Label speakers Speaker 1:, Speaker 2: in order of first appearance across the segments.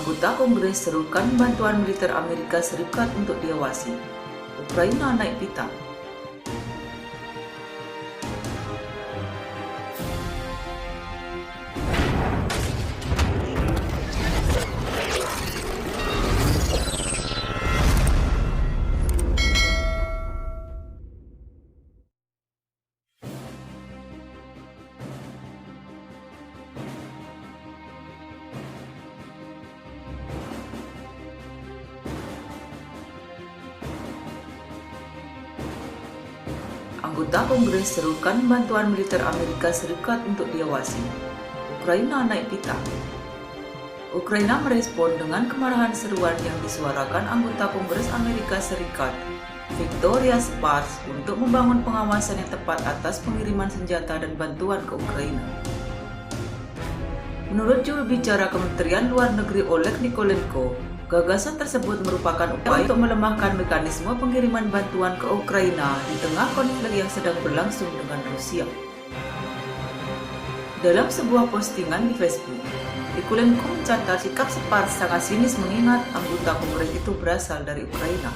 Speaker 1: Anggota Kongres serukan bantuan militer Amerika Serikat untuk diawasi. Ukraina naik pitam. Anggota Kongres serukan bantuan militer Amerika Serikat untuk diawasi. Ukraina naik pitam. Ukraina merespon dengan kemarahan seruan yang disuarakan anggota Kongres Amerika Serikat, Victoria Spartz, untuk membangun pengawasan yang tepat atas pengiriman senjata dan bantuan ke Ukraina. Menurut juru bicara Kementerian Luar Negeri Oleg Nikolenko, gagasan tersebut merupakan upaya untuk melemahkan mekanisme pengiriman bantuan ke Ukraina di tengah konflik yang sedang berlangsung dengan Rusia. Dalam sebuah postingan di Facebook, Nikolenko mencatat sikap Spartz sangat sinis mengingat anggota Kongres itu berasal dari Ukraina.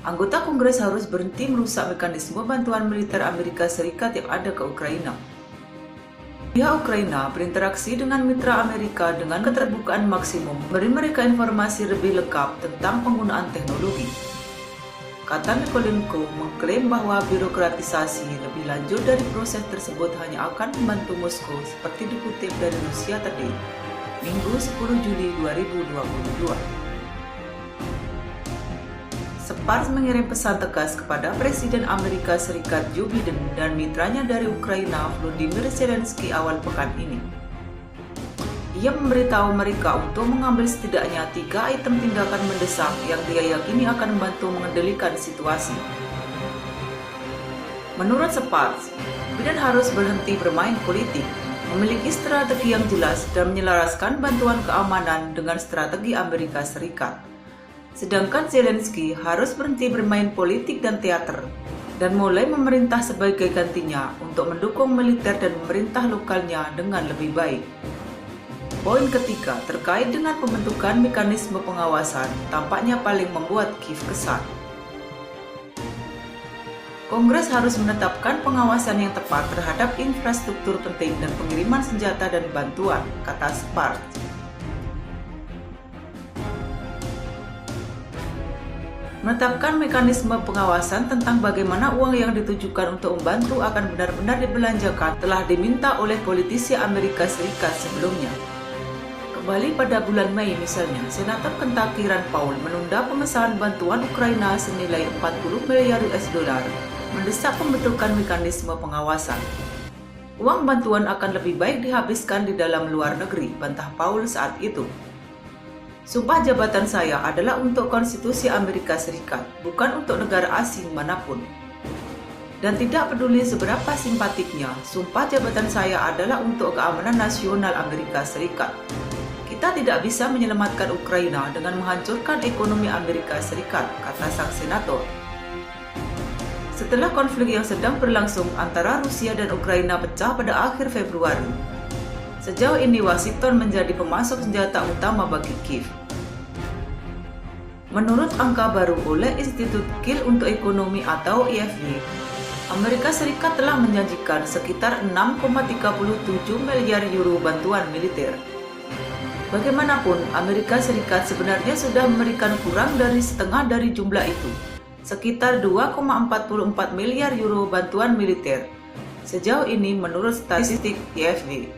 Speaker 1: Anggota Kongres harus berhenti merusak mekanisme bantuan militer Amerika Serikat yang ada ke Ukraina. Pihak Ukraina berinteraksi dengan mitra Amerika dengan keterbukaan maksimum, memberi mereka informasi lebih lengkap tentang penggunaan teknologi. Kata Nikolenko mengklaim bahwa birokratisasi lebih lanjut dari proses tersebut hanya akan membantu Moskow seperti dikutip dari Rusia Today, Minggu 10 Juli 2022. Spartz mengirim pesan tegas kepada Presiden Amerika Serikat Joe Biden dan mitranya dari Ukraina Volodymyr Zelensky awal pekan ini. Ia memberitahu mereka untuk mengambil setidaknya 3 item tindakan mendesak yang dia yakini akan membantu mengendalikan situasi. Menurut Spartz, Biden harus berhenti bermain politik, memiliki strategi yang jelas dan menyelaraskan bantuan keamanan dengan strategi Amerika Serikat. Sedangkan Zelensky harus berhenti bermain politik dan teater dan mulai memerintah sebagai gantinya untuk mendukung militer dan pemerintah lokalnya dengan lebih baik. Poin ketiga terkait dengan pembentukan mekanisme pengawasan tampaknya paling membuat Kiev kesal. Kongres harus menetapkan pengawasan yang tepat terhadap infrastruktur penting dan pengiriman senjata dan bantuan, kata Spartz. Menetapkan mekanisme pengawasan tentang bagaimana uang yang ditujukan untuk membantu akan benar-benar dibelanjakan telah diminta oleh politisi Amerika Serikat sebelumnya. Kembali pada bulan Mei misalnya, Senator Kentucky Rand Paul menunda pemesanan bantuan Ukraina senilai 40 miliar US dollar, mendesak pembentukan mekanisme pengawasan. Uang bantuan akan lebih baik dihabiskan di dalam luar negeri, bantah Paul saat itu. Sumpah jabatan saya adalah untuk konstitusi Amerika Serikat, bukan untuk negara asing manapun. Dan tidak peduli seberapa simpatiknya, sumpah jabatan saya adalah untuk keamanan nasional Amerika Serikat. Kita tidak bisa menyelamatkan Ukraina dengan menghancurkan ekonomi Amerika Serikat, kata sang senator. Setelah konflik yang sedang berlangsung antara Rusia dan Ukraina pecah pada akhir Februari, sejauh ini Washington menjadi pemasok senjata utama bagi Kiev. Menurut angka baru oleh Institut Kiel untuk Ekonomi atau IFW, Amerika Serikat telah menjanjikan sekitar 6,37 miliar euro bantuan militer. Bagaimanapun, Amerika Serikat sebenarnya sudah memberikan kurang dari setengah dari jumlah itu, sekitar 2,44 miliar euro bantuan militer sejauh ini menurut statistik IFW.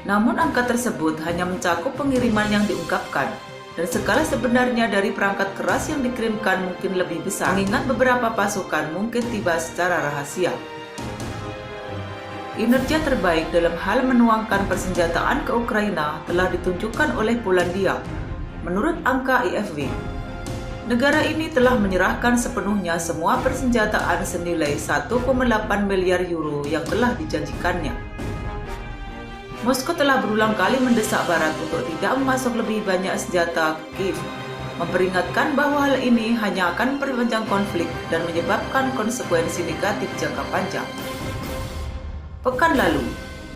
Speaker 1: Namun angka tersebut hanya mencakup pengiriman yang diungkapkan, dan skala sebenarnya dari perangkat keras yang dikirimkan mungkin lebih besar, mengingat beberapa pasukan mungkin tiba secara rahasia. Kinerja terbaik dalam hal menuangkan persenjataan ke Ukraina telah ditunjukkan oleh Polandia, menurut angka IFW. Negara ini telah menyerahkan sepenuhnya semua persenjataan senilai 1,8 miliar euro yang telah dijanjikannya. Moskow telah berulang kali mendesak Barat untuk tidak memasok lebih banyak senjata ke Kiev, memperingatkan bahwa hal ini hanya akan memperpanjang konflik dan menyebabkan konsekuensi negatif jangka panjang. Pekan lalu,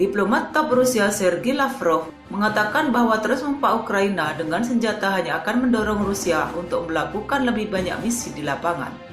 Speaker 1: Diplomat top Rusia Sergei Lavrov mengatakan bahwa terus memompa Ukraina dengan senjata hanya akan mendorong Rusia untuk melakukan lebih banyak misi di lapangan.